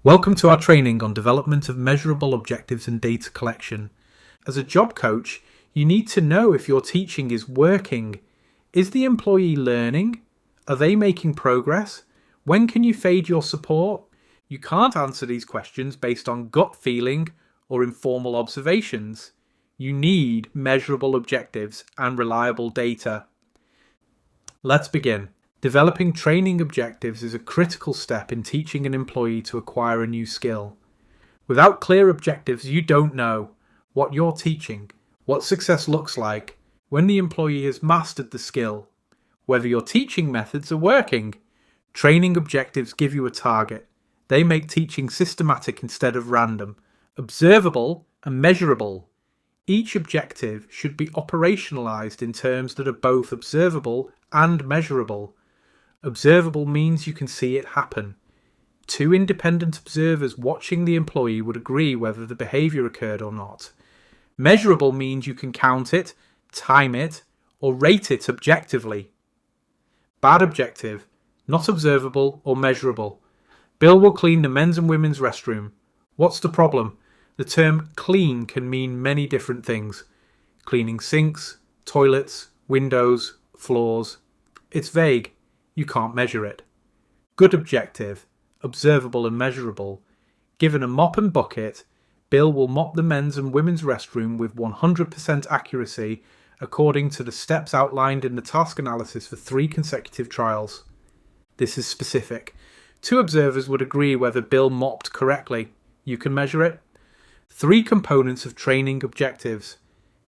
Welcome to our training on development of measurable objectives and data collection. As a job coach, you need to know if your teaching is working. Is the employee learning? Are they making progress? When can you fade your support? You can't answer these questions based on gut feeling or informal observations. You need measurable objectives and reliable data. Let's begin. Developing training objectives is a critical step in teaching an employee to acquire a new skill. Without clear objectives, you don't know what you're teaching, what success looks like, when the employee has mastered the skill, whether your teaching methods are working. Training objectives give you a target. They make teaching systematic instead of random, observable and measurable. Each objective should be operationalized in terms that are both observable and measurable. Observable means you can see it happen. Two independent observers watching the employee would agree whether the behavior occurred or not. Measurable means you can count it, time it, or rate it objectively. Bad objective, not observable or measurable. Bill will clean the men's and women's restroom. What's the problem? The term clean can mean many different things. Cleaning sinks, toilets, windows, floors. It's vague. You can't measure it. Good objective, observable and measurable. Given a mop and bucket, Bill will mop the men's and women's restroom with 100% accuracy according to the steps outlined in the task analysis for 3 consecutive trials. This is specific. 2 observers would agree whether Bill mopped correctly. You can measure it. 3 components of training objectives.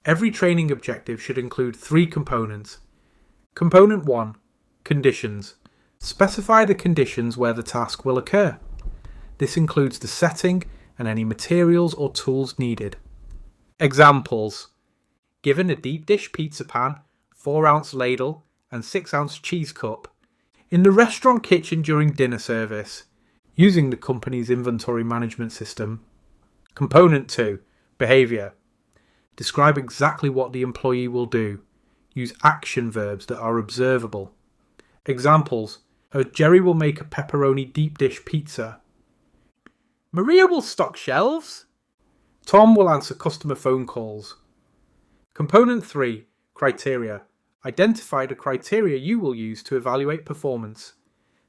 Every training objective should include 3 components. Component 1. Conditions. Specify the conditions where the task will occur. This includes the setting and any materials or tools needed. Examples. Given a deep dish pizza pan, 4-ounce ladle and 6-ounce cheese cup, in the restaurant kitchen during dinner service, using the company's inventory management system. Component 2. Behavior. Describe exactly what the employee will do. Use action verbs that are observable. Examples. Jerry will make a pepperoni deep dish pizza. Maria will stock shelves. Tom will answer customer phone calls. Component 3. Criteria. Identify the criteria you will use to evaluate performance.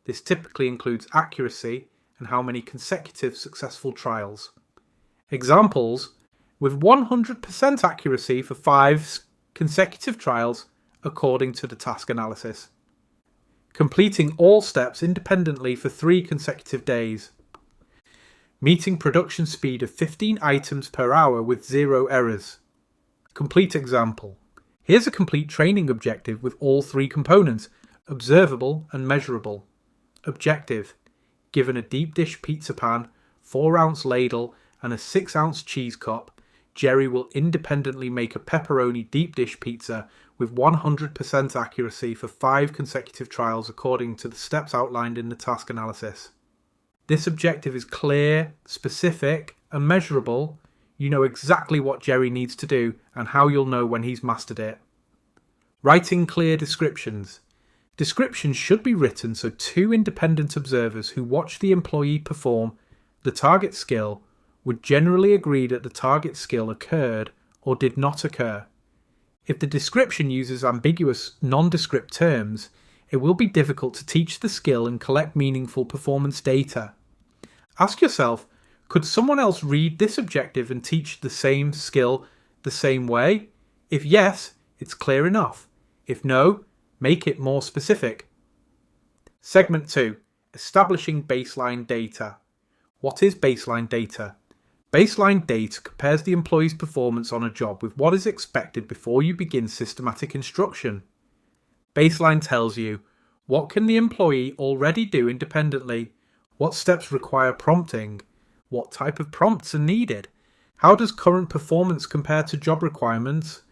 This typically includes accuracy and how many consecutive successful trials. Examples. With 100% accuracy for 5 consecutive trials according to the task analysis. Completing all steps independently for 3 consecutive days. Meeting production speed of 15 items per hour with 0 errors. Complete example. Here's a complete training objective with all 3 components, observable and measurable. Objective. Given a deep dish pizza pan, 4-ounce ladle and a 6-ounce cheese cup, Jerry will independently make a pepperoni deep dish pizza with 100% accuracy for 5 consecutive trials according to the steps outlined in the task analysis. This objective is clear, specific, and measurable. You know exactly what Jerry needs to do and how you'll know when he's mastered it. Writing clear descriptions. Descriptions should be written so 2 independent observers who watch the employee perform the target skill would generally agree that the target skill occurred or did not occur. If the description uses ambiguous, nondescript terms, it will be difficult to teach the skill and collect meaningful performance data. Ask yourself, could someone else read this objective and teach the same skill the same way? If yes, it's clear enough. If no, make it more specific. Segment 2. Establishing baseline data. What is baseline data? Baseline data compares the employee's performance on a job with what is expected before you begin systematic instruction. Baseline tells you, what can the employee already do independently? What steps require prompting? What type of prompts are needed? How does current performance compare to job requirements?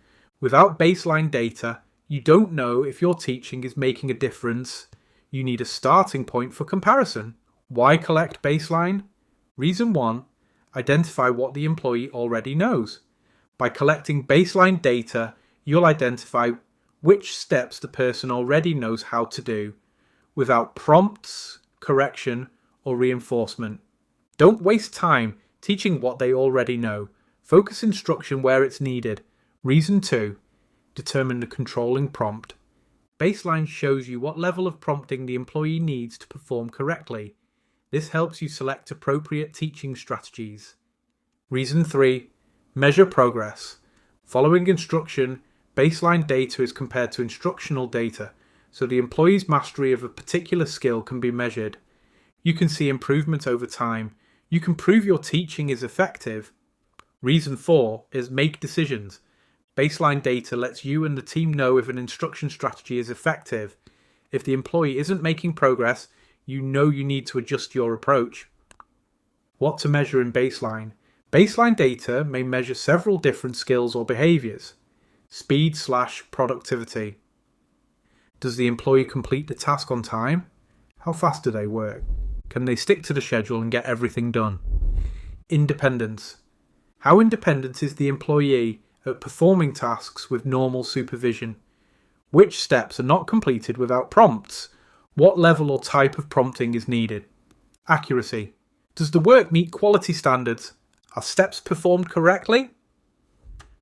Without baseline data, you don't know if your teaching is making a difference. You need a starting point for comparison. Why collect baseline? Reason 1. Identify what the employee already knows. By collecting baseline data, you'll identify which steps the person already knows how to do, without prompts, correction, or reinforcement. Don't waste time teaching what they already know. Focus instruction where it's needed. Reason 2. Determine the controlling prompt. Baseline shows you what level of prompting the employee needs to perform correctly. This helps you select appropriate teaching strategies. Reason 3. Measure progress. Following instruction, baseline data is compared to instructional data, so the employee's mastery of a particular skill can be measured. You can see improvement over time. You can prove your teaching is effective. Reason 4 is make decisions. Baseline data lets you and the team know if an instruction strategy is effective. If the employee isn't making progress, you know you need to adjust your approach. What to measure in baseline? Baseline data may measure several different skills or behaviours. Speed/productivity. Does the employee complete the task on time? How fast do they work? Can they stick to the schedule and get everything done? Independence. How independent is the employee at performing tasks with normal supervision? Which steps are not completed without prompts? What level or type of prompting is needed? Accuracy. Does the work meet quality standards? Are steps performed correctly?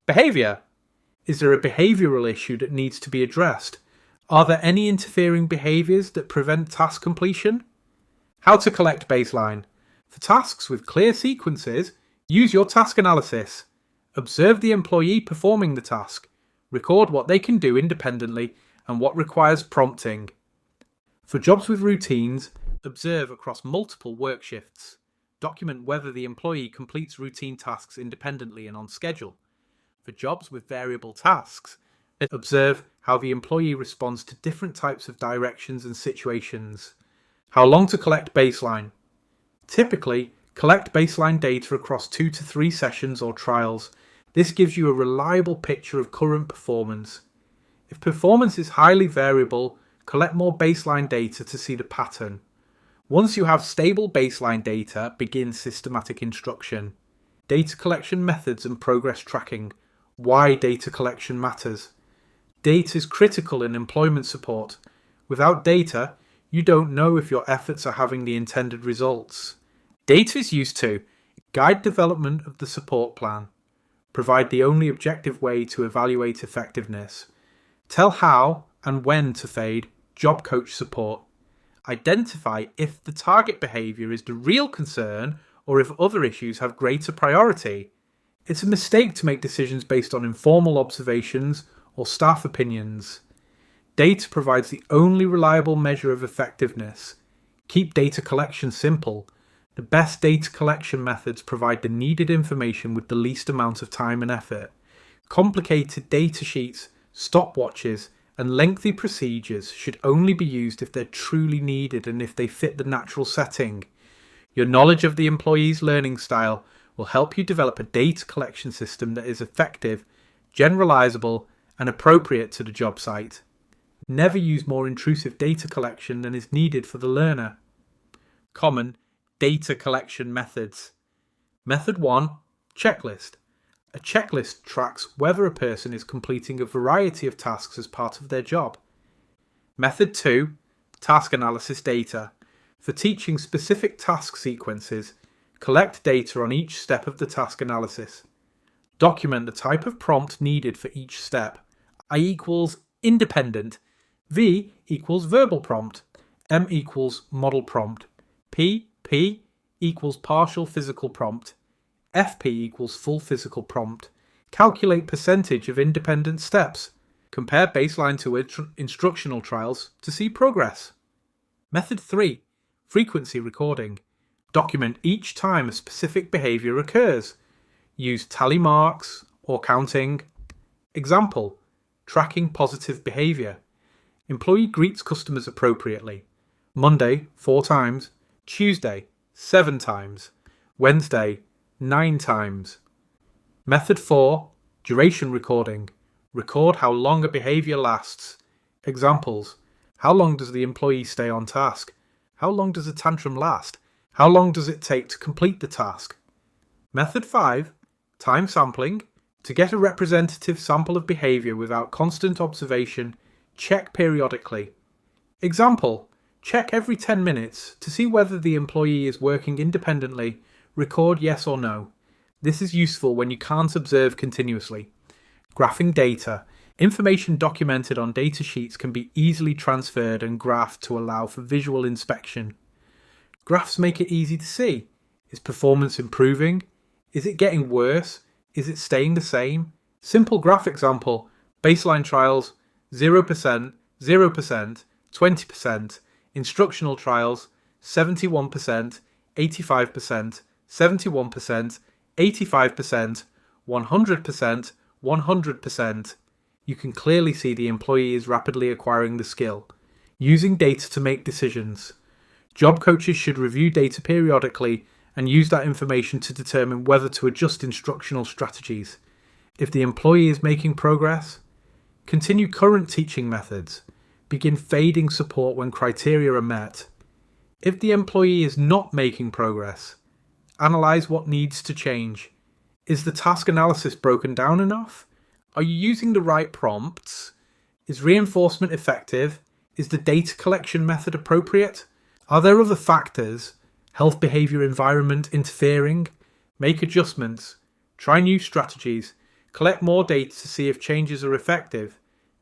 Behaviour. Is there a behavioural issue that needs to be addressed? Are there any interfering behaviours that prevent task completion? How to collect baseline. For tasks with clear sequences, use your task analysis. Observe the employee performing the task. Record what they can do independently and what requires prompting. For jobs with routines, observe across multiple work shifts. Document whether the employee completes routine tasks independently and on schedule. For jobs with variable tasks, observe how the employee responds to different types of directions and situations. How long to collect baseline? Typically, collect baseline data across 2 to 3 sessions or trials. This gives you a reliable picture of current performance. If performance is highly variable, collect more baseline data to see the pattern. Once you have stable baseline data, begin systematic instruction. Data collection methods and progress tracking. Why data collection matters. Data is critical in employment support. Without data, you don't know if your efforts are having the intended results. Data is used to guide development of the support plan, provide the only objective way to evaluate effectiveness, tell how and when to fade job coach support, identify if the target behaviour is the real concern or if other issues have greater priority. It's a mistake to make decisions based on informal observations or staff opinions. Data provides the only reliable measure of effectiveness. Keep data collection simple. The best data collection methods provide the needed information with the least amount of time and effort. Complicated data sheets, stopwatches, and lengthy procedures should only be used if they're truly needed and if they fit the natural setting. Your knowledge of the employee's learning style will help you develop a data collection system that is effective, generalizable, and appropriate to the job site. Never use more intrusive data collection than is needed for the learner. Common data collection methods. Method 1. Checklist. A checklist tracks whether a person is completing a variety of tasks as part of their job. Method 2. Task analysis data. For teaching specific task sequences, collect data on each step of the task analysis. Document the type of prompt needed for each step. I equals independent. V equals verbal prompt. M equals model prompt. P equals partial physical prompt. FP equals full physical prompt. Calculate percentage of independent steps. Compare baseline to instructional trials to see progress. Method 3. Frequency recording. Document each time a specific behaviour occurs. Use tally marks or counting. Example: tracking positive behaviour. Employee greets customers appropriately. Monday, 4 times. Tuesday, 7 times. Wednesday, 9 times. Method 4. Duration recording. Record how long a behaviour lasts. Examples: how long does the employee stay on task? How long does a tantrum last? How long does it take to complete the task? Method 5. Time sampling. To get a representative sample of behaviour without constant observation, check periodically. Example: check every 10 minutes to see whether the employee is working independently Record yes or no. This is useful when you can't observe continuously. Graphing data. Information documented on data sheets can be easily transferred and graphed to allow for visual inspection. Graphs make it easy to see. Is performance improving? Is it getting worse? Is it staying the same? Simple graph example. Baseline trials, 0%, 0%, 20%. Instructional trials, 71%, 85%, 71%, 85%, 100%, 100%. You can clearly see the employee is rapidly acquiring the skill. Using data to make decisions. Job coaches should review data periodically and use that information to determine whether to adjust instructional strategies. If the employee is making progress, continue current teaching methods. Begin fading support when criteria are met. If the employee is not making progress, analyze what needs to change. Is the task analysis broken down enough? Are you using the right prompts? Is reinforcement effective? Is the data collection method appropriate? Are there other factors, health, behaviour, environment, interfering? Make adjustments. Try new strategies. Collect more data to see if changes are effective.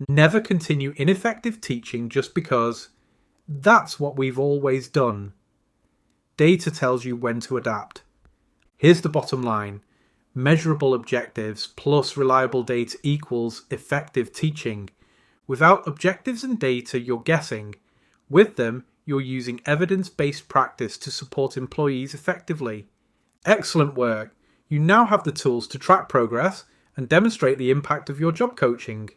Never continue ineffective teaching just because that's what we've always done. Data tells you when to adapt. Here's the bottom line. Measurable objectives plus reliable data equals effective teaching. Without objectives and data, you're guessing. With them, you're using evidence-based practice to support employees effectively. Excellent work. You now have the tools to track progress and demonstrate the impact of your job coaching.